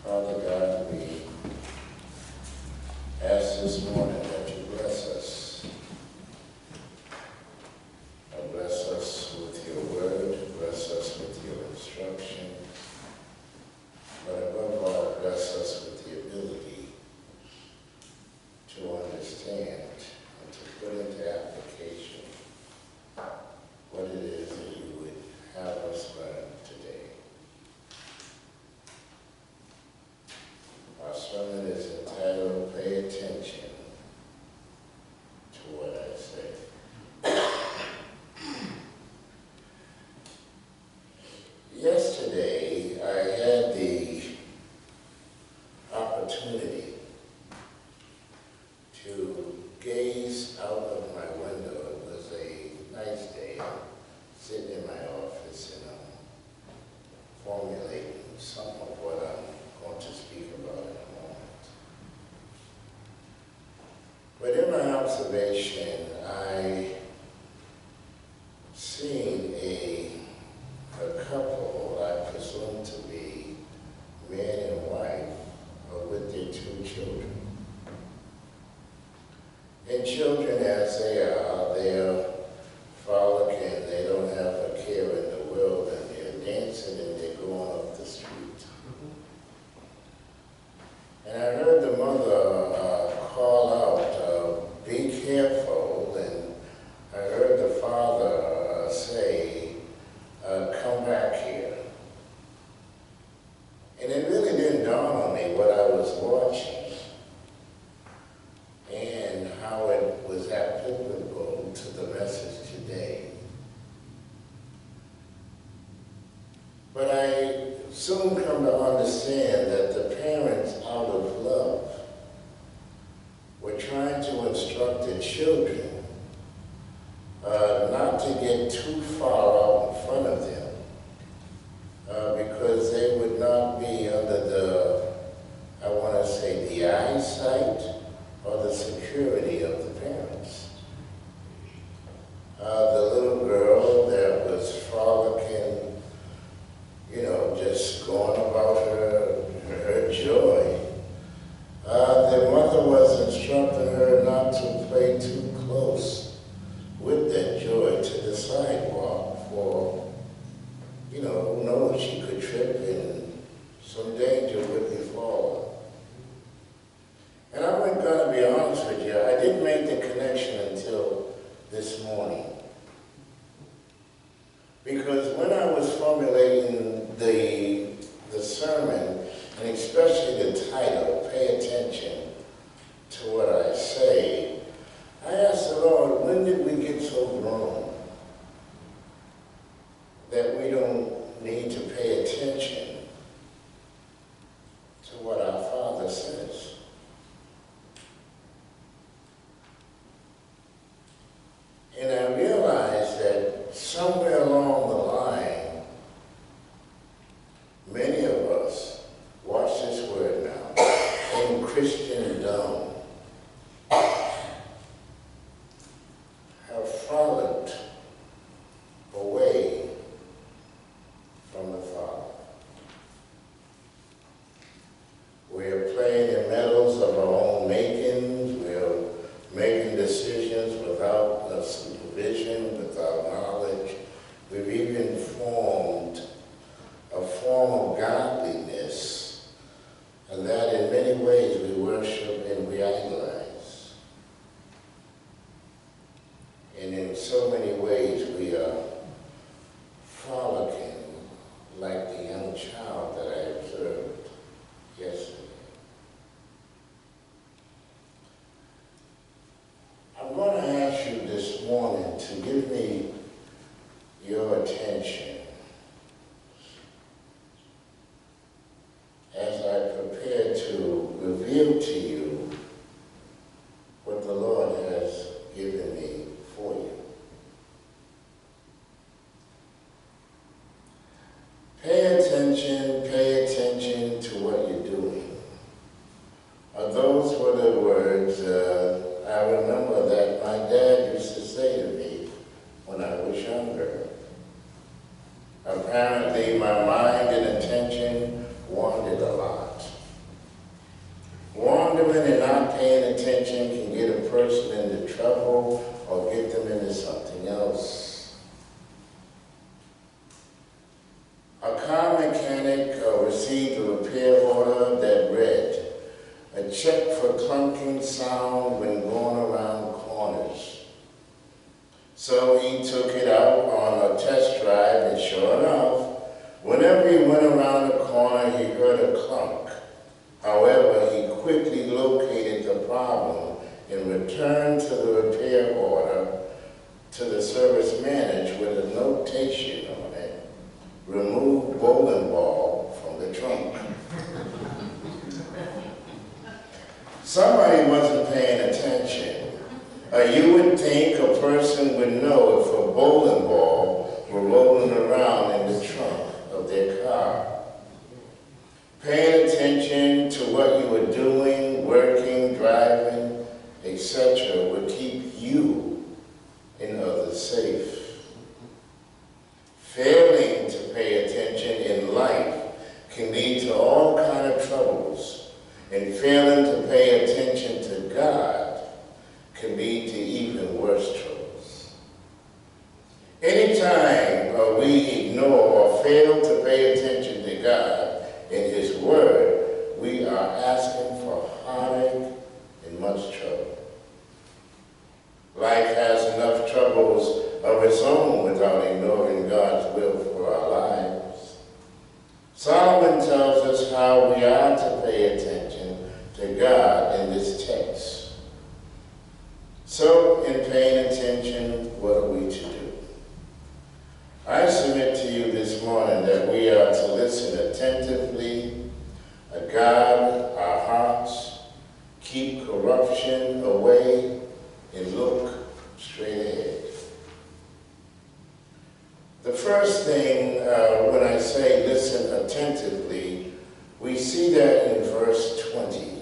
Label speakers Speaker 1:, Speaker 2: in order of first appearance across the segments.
Speaker 1: Father God, we ask this morning that you bless us. Bless us with your word, bless us with your instruction, but above all, bless us with the ability to understand and to put into application what it is that you would have us learn today. Our sermon is entitled, Pay Attention to What I Say. Yesterday, I had the opportunity to gaze out of my window. It was a nice day. I'm sitting in my office and I'm formulating some of what I'm going to speak about in a moment. But in my observation, I seen a couple, I presume to be man and wife, with their two children. And children, as they are, they're frolicking, they don't have a care in the world, and they're dancing and they're going up the street. And I heard the mother call out, be careful, and I heard the father say, come back here. And it really didn't dawn on me what I was watching and how it was applicable to the message today. But I soon come to understand that the parents, out of love, were trying to instruct the children not to get too far out in front of them because they would not be under the, I want to say, the eyesight or the security of the parents. The little girl that was frolicking, just going about her joy, the mother was instructing her not to play too close with that joy to the sidewalk for, who knows, she could trip and some danger would befall her. And I'm going to be honest with you, I didn't make the connection until this morning. Because when I was formulating the sermon, and especially the title, Pay Attention to What I Say, I asked the Lord, when did we get so grown that we don't need to pay attention to what our Father says? And I realized that somewhere along the line, many of us, watch this word now, in Christendom, have frolicked away from the Father. We're playing in meadows of our own makings. We're making decisions without supervision, without knowledge. We've even formed a form of godliness, and that in many ways we worship and we idolize. And in so many ways we are frolicking like the young child that I observed yesterday. I'm going to ask you this morning to give me your attention as I prepare to reveal to you what the Lord has given me for you. Pay attention to what you're doing. Those were the words I remember that my dad used to say to me when I was younger. Apparently my mind and attention wandered a lot. received a repair order that read, "A check for clunking sound when going around corners." So he took it out on a test drive, and sure enough, whenever he went around the corner, he heard a clunk. However, he quickly located the problem and returned to the repair order to the service manager with a notation on it: "Remove bowling ball from the trunk." Somebody wasn't paying attention. You would think a person would know if a bowling ball were rolling around in the trunk of their car. Paying attention to what you were doing, working, driving, etc. would keep you and others safe. Failing to pay attention in life can lead to all kinds of troubles, and failing to pay attention to God can lead to even worse troubles. Anytime we ignore or fail to pay attention to God and His Word, we are asking for heartache and much trouble. Life has enough troubles of its own without ignoring God's will for our lives. Solomon tells us how we are to pay attention to God in this text. So, in paying attention, what are we to do? I submit to you this morning that we are to listen attentively, guard our hearts, keep corruption away, and look straight ahead. The first thing, when I say listen attentively, we see that in verse 20.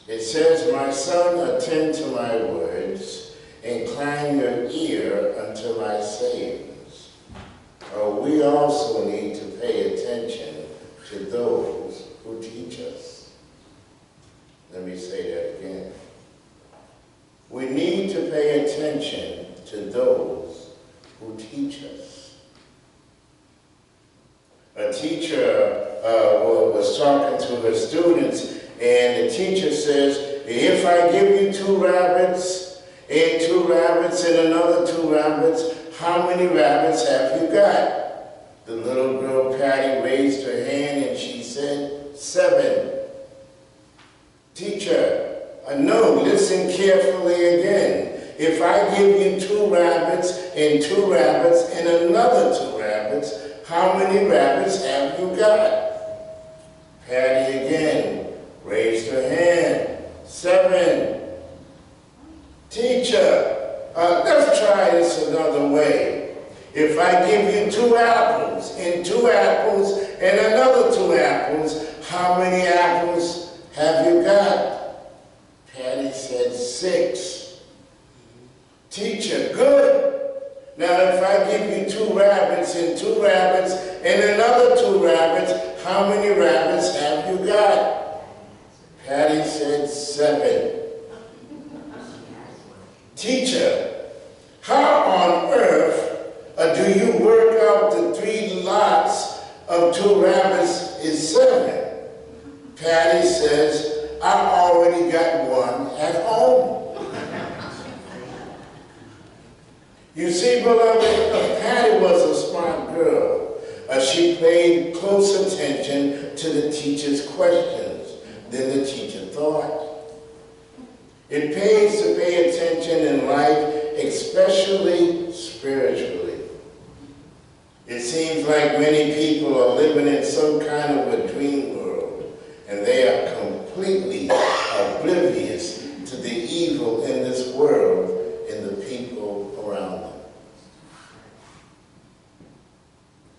Speaker 1: It says, "My son, attend to my words, incline your ear unto my sayings." We also need to pay attention to those who teach us. Let me say that again. We need to pay attention to those who teach us. A teacher was talking to her students, and the teacher says, "If I give you 2 rabbits and 2 rabbits and another 2 rabbits, how many rabbits have you got?" The little girl Patty raised her hand and she said, 7. "Teacher, no, listen carefully again. If I give you 2 rabbits and 2 rabbits and another 2 rabbits, how many rabbits have you got?" Patty again raised her hand. 7. "Teacher, let's try this another way. If I give you 2 apples and 2 apples and another 2 apples, how many apples have you got?" Patty said 6. "Teacher, good. Now if I give you 2 rabbits and 2 rabbits and another 2 rabbits, how many rabbits have you got?" Patty said 7. "Teacher, how on earth do you work out the 3 lots of 2 rabbits is 7? Patty says, "I already got 1 at home." You see, beloved, Patty was a smart girl. She paid close attention to the teacher's questions than the teacher thought. It pays to pay attention in life, especially spiritually. It seems like many people are living in some kind of a dream world, and they are completely oblivious to the evil in this world and the people around them.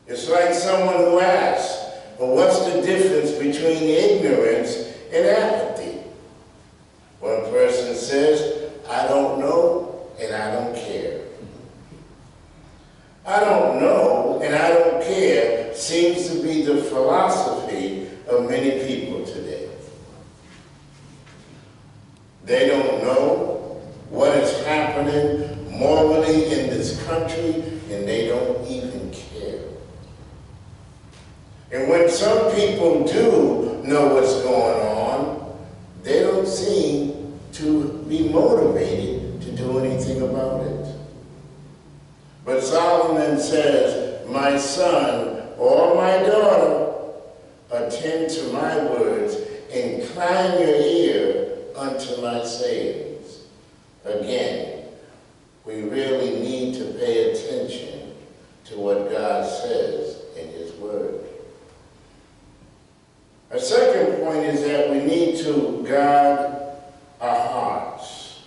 Speaker 1: It's like someone who asks, "Well, what's the difference between ignorance and apathy?" One person says, "I don't know and I don't care." I don't know and I don't care seems to be the philosophy of many people today. They don't know what is happening morally in this country, and they don't even care. And when some people do know what's going on, they don't seem to be motivated to do anything about it. But Solomon says, my son or my daughter, attend to my words, incline your ear unto my sayings. Again, we really need to pay attention to what God says in his word. A second point is that we need to guard our hearts.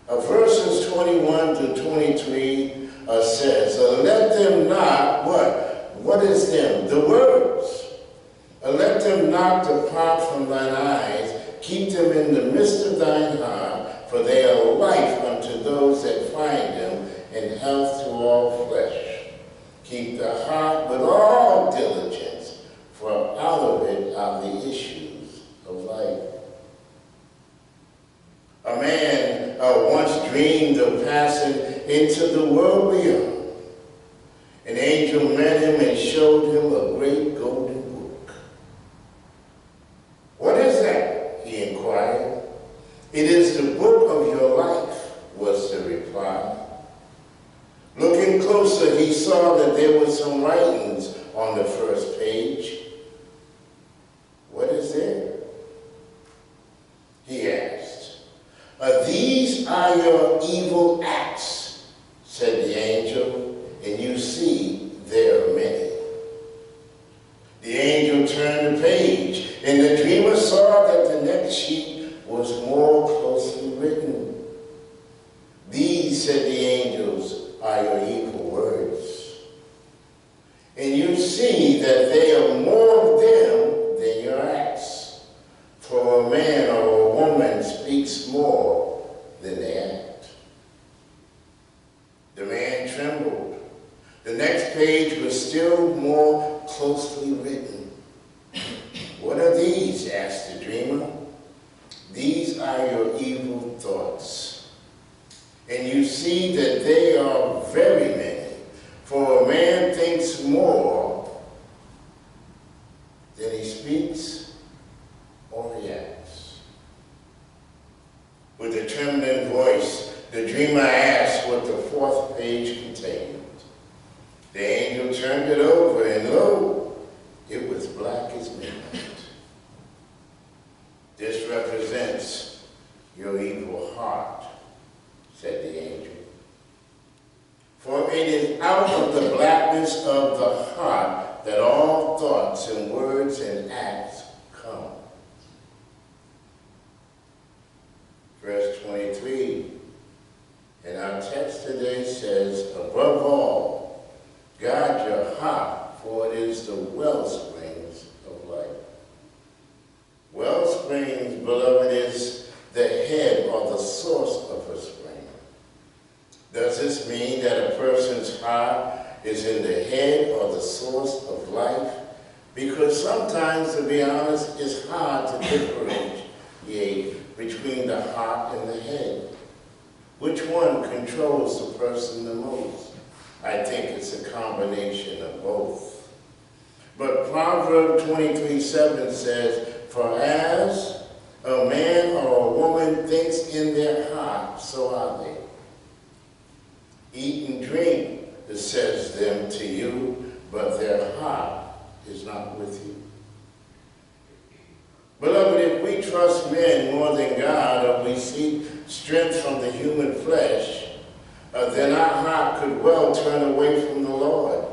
Speaker 1: Verses 21 to 23 says, let them not, what is them? The words. Let them not depart from thine eyes, keep them in the midst of thine heart, for they are life unto those that find them, and health to all flesh. Keep the heart with all diligence, for out of it are the issues of life. A man once dreamed of passing into the world beyond. An angel met him and showed him a great golden book. What is that? He inquired. It is the book of your life, was the reply. Looking closer, he saw that there were some writings on the first page. What is there? He asked. These are your evil acts, said the angel, and you see there are many. The angel turned the page, and the dreamer saw that the next sheet was more closely written. These, said the angels, are your evil words. And you see that they are more of them than your acts. For a man or a woman speaks more than they act. The man trembled. The next page was still more closely written. What are these? Asked the dreamer. These are your evil thoughts. And you see that they are very many. For a man thinks more than he speaks or he acts. With a trembling voice, the dreamer asked what the fourth page contained. The angel turned it over, and lo, it was black as midnight. This represents your evil heart, said the angel. For it is out of the blackness of the heart that all thoughts and words and acts come. Verse 23, and our text today says, above all, guard your heart, for it is the wellsprings of life. Wellsprings, beloved, is the head or the source of a spring. Does this mean that a person's heart is in the head or the source of life? Because sometimes, to be honest, it's hard to differentiate between the heart and the head. Which one controls the person the most? I think it's a combination of both. But Proverbs 23:7 says, for as a man or a woman thinks in their heart, so are they. Eat and drink, it says them to you, but their heart is not with you. Beloved, if we trust men more than God, or we seek strength from the human flesh, then our heart could well turn away from the Lord.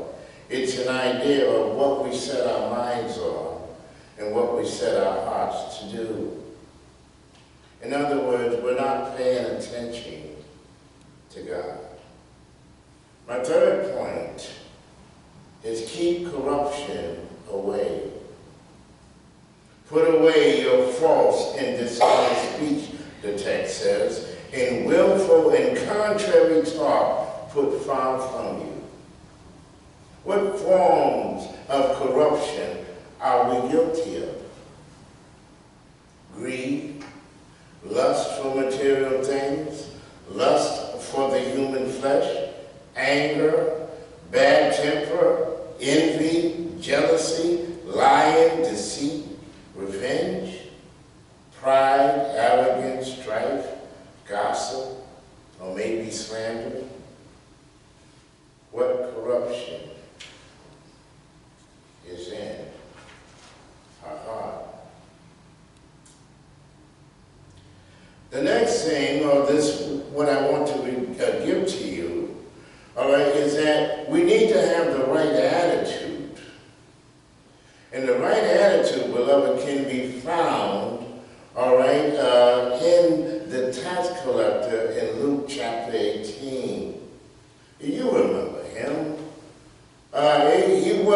Speaker 1: It's an idea of what we set our minds on and what we set our hearts to do. In other words, we're not paying attention to God. My third point is keep corruption away. Put away your false and dishonest speech, the text says, and willful and contrary talk put far from you. What forms of corruption are we guilty of? Greed, lust for material things, lust for the human flesh, anger, bad temper, envy, jealousy,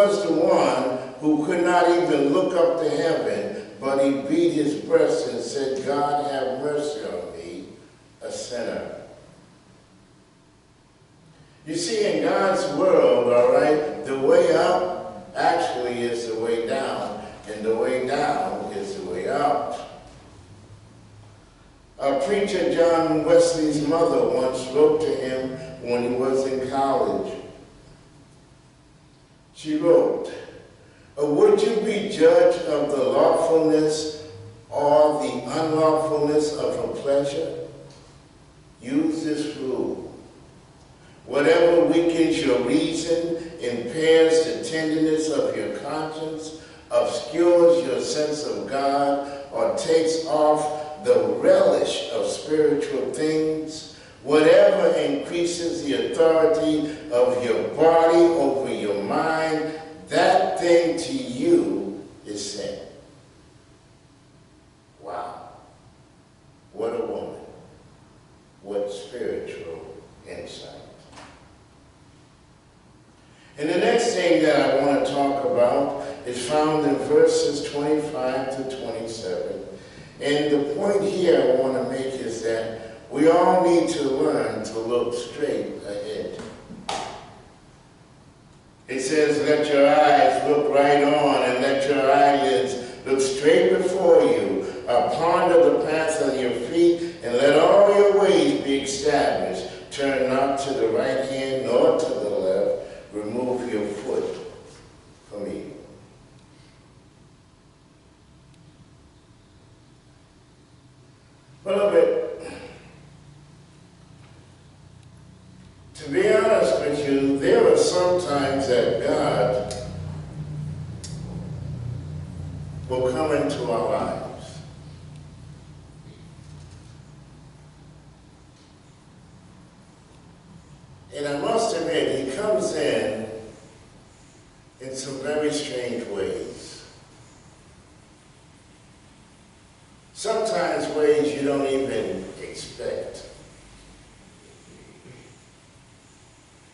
Speaker 1: was the one who could not even look up to heaven, but he beat his breast and said, God, have mercy on me, a sinner. You see, in God's world, all right, the way up actually is the way down, and the way down is the way up. Preacher John Wesley's mother once wrote to him when he was in college. She wrote, would you be judge of the lawfulness or the unlawfulness of a pleasure? Use this rule. Whatever weakens your reason, impairs the tenderness of your conscience, obscures your sense of God, or takes off the relish of spiritual things, whatever increases the authority of your body over your mind, that thing to you is sin. Wow. What a woman. What spiritual insight. And the next thing that I want to talk about is found in verses 25 to 27. And the point here I want to make is that we all need to learn to look straight ahead. It says, let your eyes look right on and let your eyelids look straight before you. Ponder the path of your feet and let all your ways be established. Turn not to the right hand nor to the left. Remove your foot from evil. Beloved, to be honest with you, there are some times that God will come into our lives. And I must admit, he comes in some very strange ways. Sometimes ways you don't even expect.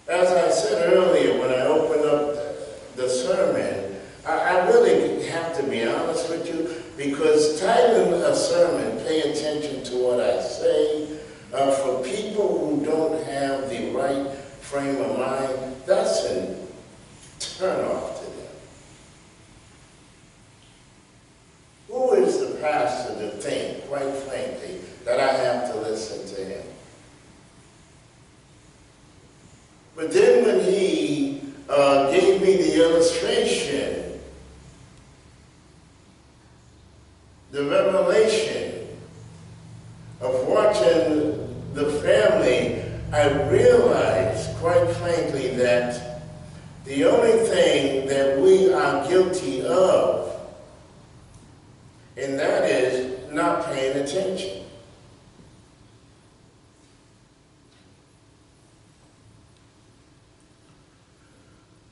Speaker 1: As I said earlier when I opened up the sermon, I really have to be honest with you, because titling a sermon, pay attention to what I say, for people who don't have the right frame of mind, that's a turn-off to them. Who is the pastor to think, quite frankly, that I have to listen to him? But then when he gave me the illustration, the revelation of watching the family, I realized, quite frankly, that the only thing that we are guilty of, and that is not paying attention.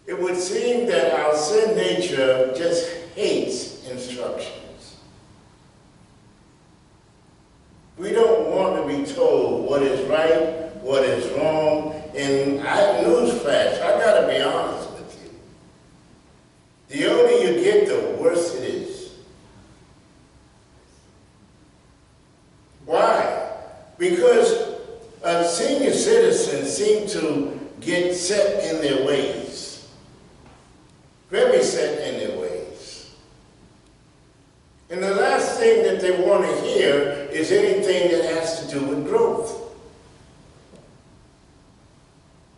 Speaker 1: It would seem that our sin nature just hates instructions. We don't want to be told what is right, what is wrong, and newsflash, I gotta be honest with you. The older you get, the worse it is. Why? Because senior citizens seem to get set in their ways. Very set in their ways. And the last thing that they want to hear is anything that has to do with growth.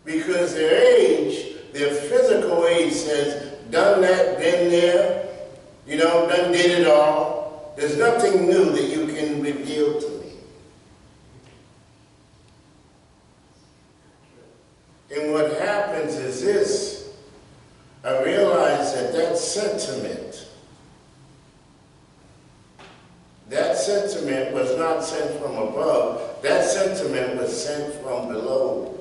Speaker 1: Because their age, their physical age says, done that, been there, done did it all. There's nothing new that you can reveal to me. And what happens is this, I realize that sentiment was not sent from above, that sentiment was sent from below.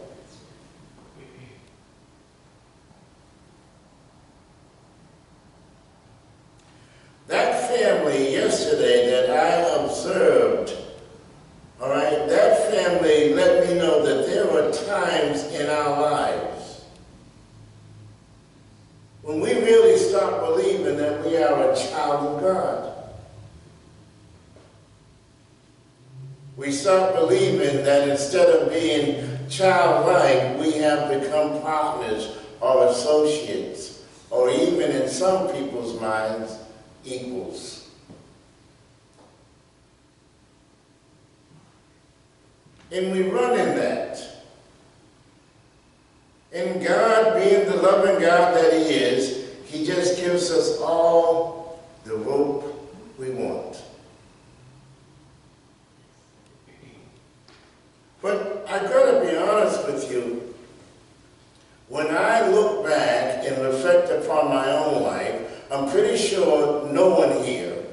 Speaker 1: That family yesterday that I observed, all right, that family let me know that there are times in our lives when we really stop believing that we are a child of God. We start believing that instead of being childlike, we have become partners or associates, or even in some people's minds, equals. And we run in that. And God, being the loving God that He is, He just gives us all the rope we want. But I gotta be honest with you, when I look back and reflect upon my own life, I'm pretty sure no one here,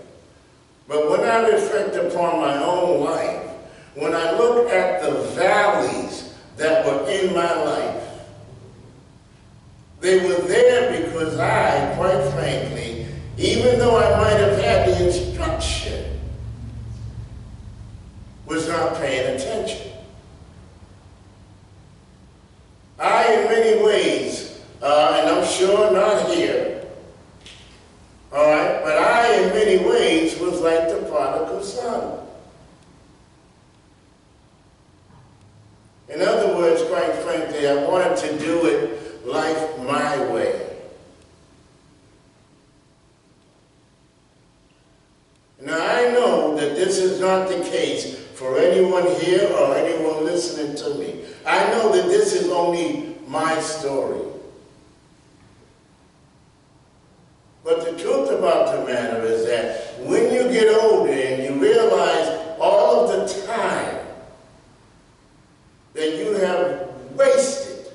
Speaker 1: but when I reflect upon my own life, when I look at the valleys that were in my life, they were there because I, quite frankly, even though I might have had the instruction, was not paying attention. I, in many ways, and I'm sure not here, all right, but I, in many ways, was like the prodigal son. In other words, quite frankly, I wanted to do it life my way. Now, I know that this is not the case for anyone here or anyone listening to me. I know that this is only my story. But the truth about the matter is that when you get older and you realize all of the time that you have wasted,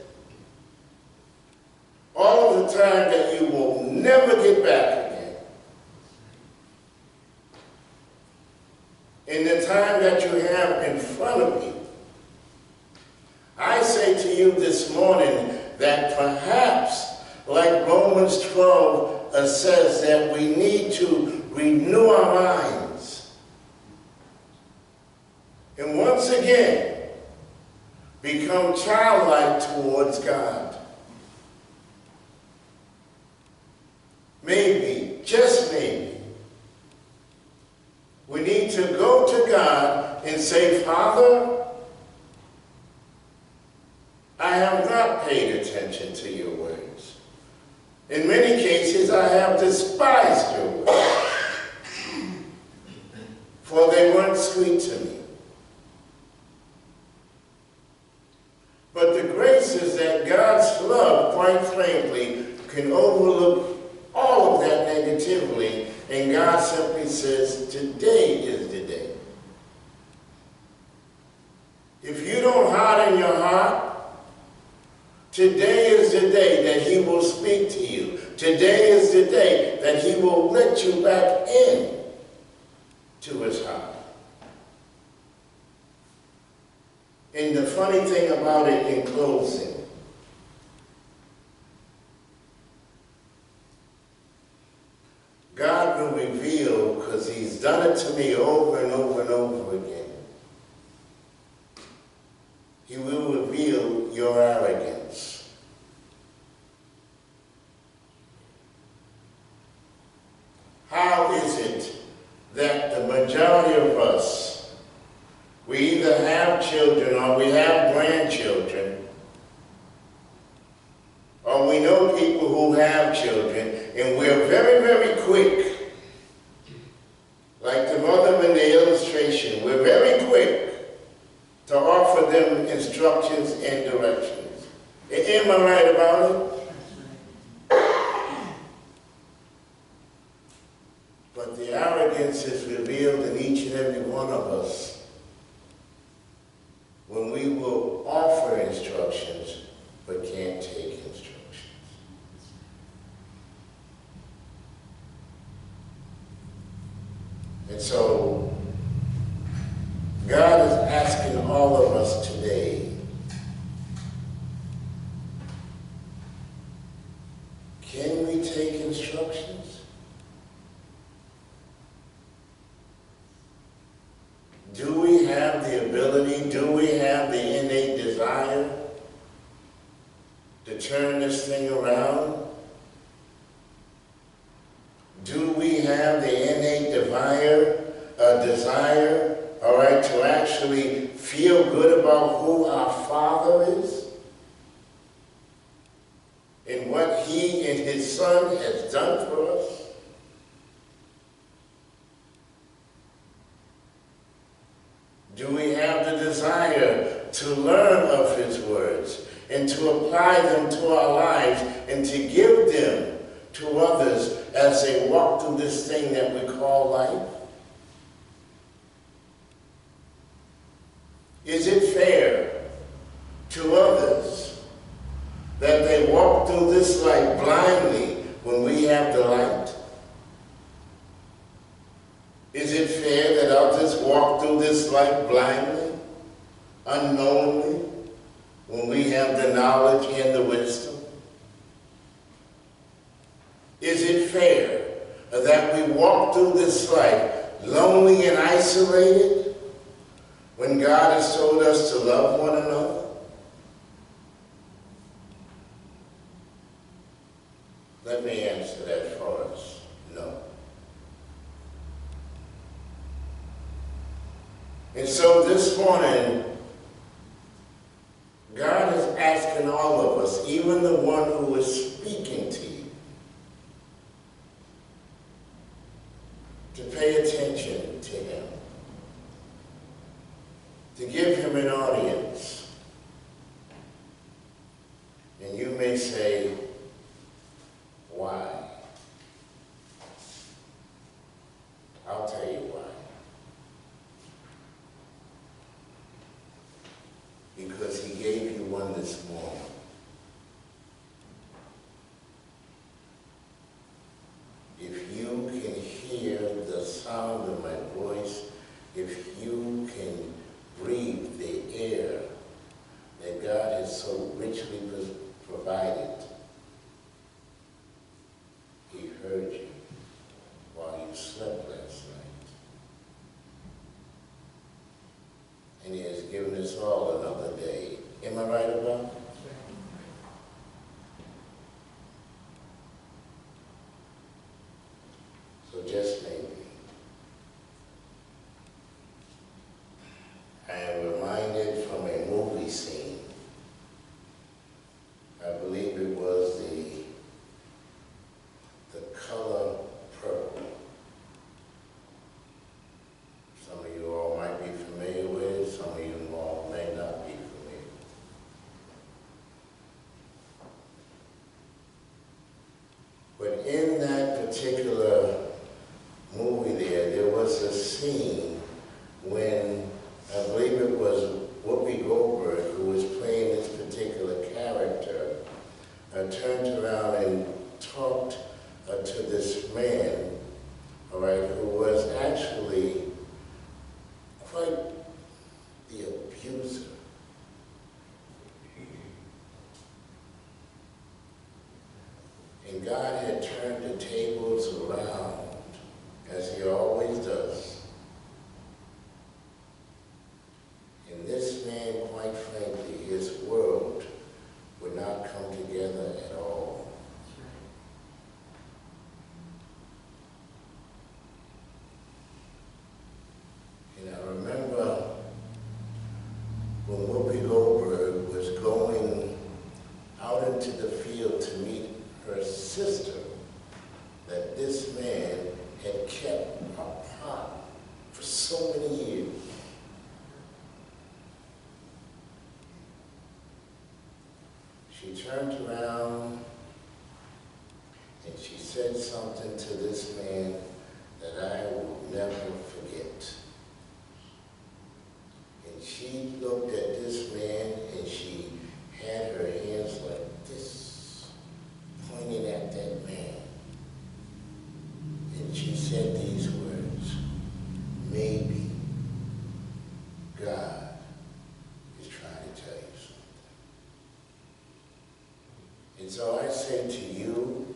Speaker 1: all of the time that you will never get back again, in the time that you have in front of you, I say to you this morning that perhaps, like Romans 12 says, that we need to renew our minds. And once again, become childlike towards God. Maybe, just maybe, we need to go to God and say, Father, I have not paid attention to your words. In many cases, I have despised your words, for they weren't sweet to me. But the grace is that God's love, quite frankly, can overlook all of that negatively, and God simply says, today is the day. If you don't harden your heart, today is the day that He will speak to you. Today is the day that He will let you back in to His heart. And the funny thing about it, in closing, God will reveal, because He's done it to me over and over and over again, He will reveal your arrogance. How is it that the majority of us, we either have children or we have grandchildren, or we know people who have children, and we're very, very quick, like the mother in the illustration, we're very quick to offer them instructions and directions. Am I right about it? But the arrogance is revealed in each and every one of us when we will offer instructions but can't take instructions. And so, God is asking all of us today, can we take instructions? Do we have the ability, do we have the innate desire to turn this thing around? desire, all right, to actually feel good about who our Father is and what He and His Son has done for us? Do we have the desire to learn of His words and to apply them to our lives and to give them to others as they walk through this thing that we call life? Is it fair to others that they walk through this life blindly when we have the light? Is it fair that others walk through this life blindly, unknowingly, when we have the knowledge and the wisdom? Is it fair that we walk through this life lonely and isolated when God has told us to love one another? Let me answer that for us. No. And so this morning, God is asking all of us, even the one who is speaking to you, to pay attention to Him, to give Him an audience. And you may say, why? I'll tell you why. Because He gave you one this morning. If you can hear the sound of my voice, if you can breathe the air that God has so richly provided, He heard you while you slept last night. And He has given us all another day. Am I right about it? So just maybe, I am reminded from a movie scene. I believe it was the color purple. Some of you all might be familiar with it. Some of you all may not be familiar. But in that particular movie there was a scene when, I believe it was Whoopi Goldberg, who was playing this particular character, turned around and talked to this man, all right, who was actually quite the abuser. And God had turned the tables around, as He always does. And this man, quite frankly, his world would not come together at all. And I remember when Whoopi Goldberg was going out into the field to meet her sister, that this man had kept apart for so many years. She turned around and she said something to this man that I will never forget. And she looked at this man and she had her hands like this, pointing at that man. And she said these words, maybe God is trying to tell you something. And so I say to you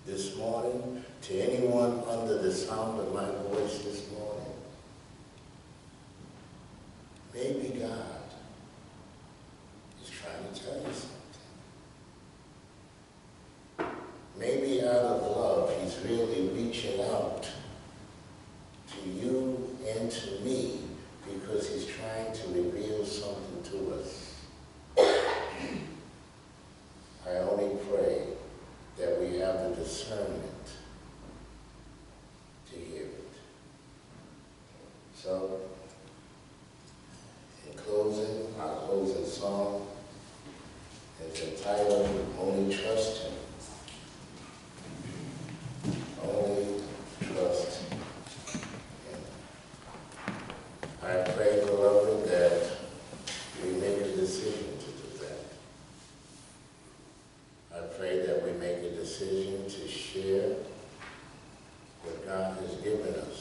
Speaker 1: this morning, to anyone under the sound of my voice this morning, maybe God is trying to tell you something. Maybe out of love, He's really reaching out to you and to discernment to hear it. So, in closing, our closing song is entitled, Only Trust Him. Only trust Him. I pray, beloved, that we make a decision to do that. I pray that we make a decision to share what God has given us